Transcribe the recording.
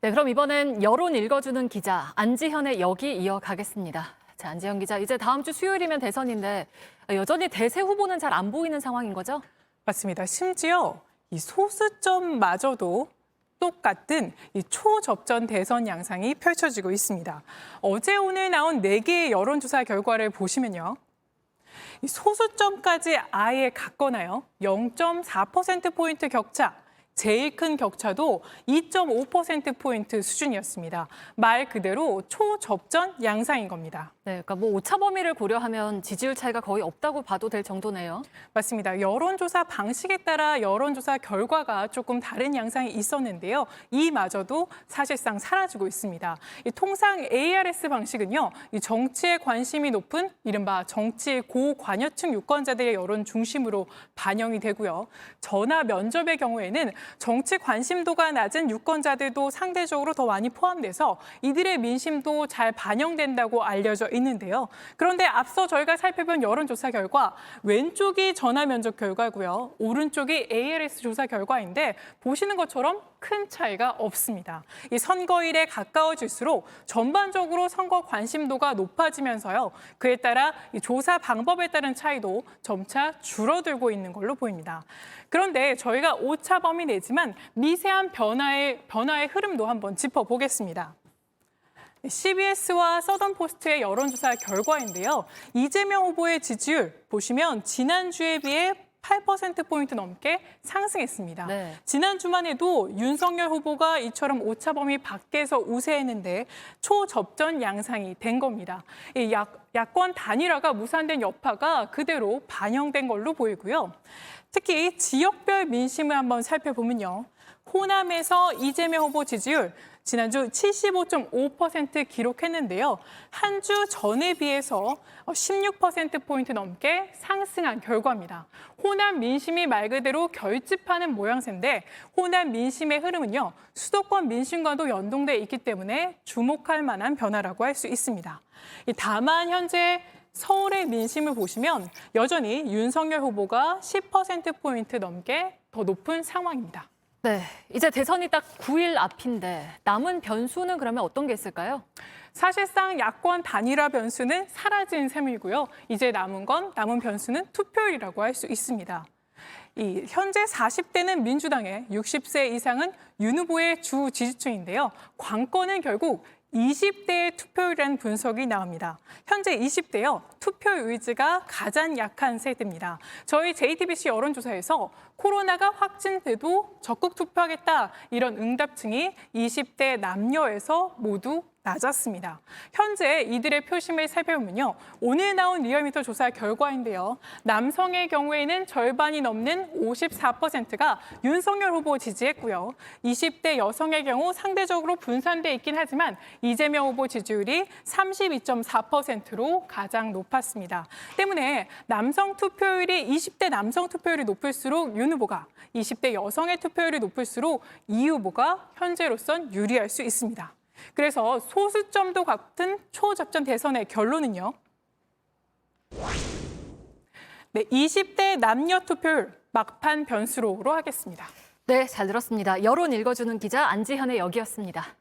네, 그럼 이번엔 여론 읽어주는 기자 안지현의 여기 이어가겠습니다. 자, 안지현 기자, 이제 다음 주 수요일이면 대선인데 여전히 대세 후보는 잘 안 보이는 상황인 거죠? 맞습니다. 심지어 이 소수점마저도 똑같은 이 초접전 대선 양상이 펼쳐지고 있습니다. 어제 오늘 나온 4개의 여론조사 결과를 보시면요. 이 소수점까지 아예 갔거나요. 0.4%포인트 격차. 제일 큰 격차도 2.5%포인트 수준이었습니다. 말 그대로 초접전 양상인 겁니다. 네, 그러니까 뭐 오차 범위를 고려하면 지지율 차이가 거의 없다고 봐도 될 정도네요. 맞습니다. 여론조사 방식에 따라 여론조사 결과가 조금 다른 양상이 있었는데요. 이마저도 사실상 사라지고 있습니다. 통상 ARS 방식은요, 이 정치에 관심이 높은 이른바 정치 고관여층 유권자들의 여론 중심으로 반영이 되고요. 전화 면접의 경우에는 정치 관심도가 낮은 유권자들도 상대적으로 더 많이 포함돼서 이들의 민심도 잘 반영된다고 알려져 있는데요. 그런데 앞서 저희가 살펴본 여론조사 결과 왼쪽이 전화 면접 결과고요. 오른쪽이 ALS 조사 결과인데 보시는 것처럼 큰 차이가 없습니다. 이 선거일에 가까워질수록 전반적으로 선거 관심도가 높아지면서요. 그에 따라 이 조사 방법에 따른 차이도 점차 줄어들고 있는 걸로 보입니다. 그런데 저희가 오차 범위 내지만 미세한 변화의 흐름도 한번 짚어보겠습니다. CBS와 서던포스트의 여론조사 결과인데요. 이재명 후보의 지지율 보시면 지난주에 비해 8%포인트 넘게 상승했습니다. 네. 지난주만 해도 윤석열 후보가 이처럼 오차 범위 밖에서 우세했는데 초접전 양상이 된 겁니다. 이 야권 단일화가 무산된 여파가 그대로 반영된 걸로 보이고요. 특히 지역별 민심을 한번 살펴보면요. 호남에서 이재명 후보 지지율 지난주 75.5% 기록했는데요. 한 주 전에 비해서 16%포인트 넘게 상승한 결과입니다. 호남 민심이 말 그대로 결집하는 모양새인데 호남 민심의 흐름은요. 수도권 민심과도 연동돼 있기 때문에 주목할 만한 변화라고 할 수 있습니다. 다만 현재 서울의 민심을 보시면 여전히 윤석열 후보가 10%포인트 넘게 더 높은 상황입니다. 네, 이제 대선이 딱 9일 앞인데 남은 변수는 그러면 어떤 게 있을까요? 사실상 야권 단일화 변수는 사라진 셈이고요. 이제 남은 변수는 투표율이라고 할 수 있습니다. 현재 40대는 민주당의 60세 이상은 윤 후보의 주 지지층인데요. 관건은 결국 20대의 투표율이라는 분석이 나옵니다. 현재 20대요. 투표 의지가 가장 약한 세대입니다. 저희 JTBC 여론조사에서 코로나가 확진돼도 적극 투표하겠다 이런 응답층이 20대 남녀에서 모두 낮았습니다. 현재 이들의 표심을 살펴보면요. 오늘 나온 리얼미터 조사 결과인데요. 남성의 경우에는 절반이 넘는 54%가 윤석열 후보 지지했고요. 20대 여성의 경우 상대적으로 분산돼 있긴 하지만 이재명 후보 지지율이 32.4%로 가장 높았습니다. 때문에 남성 투표율이 20대 남성 투표율이 높을수록 윤 후보가 20대 여성의 투표율이 높을수록 이 후보가 현재로선 유리할 수 있습니다. 그래서 소수점도 같은 초접전 대선의 결론은요. 네, 20대 남녀 투표율 막판 변수로 하겠습니다. 네, 잘 들었습니다. 여론 읽어주는 기자 안지현의 여기였습니다.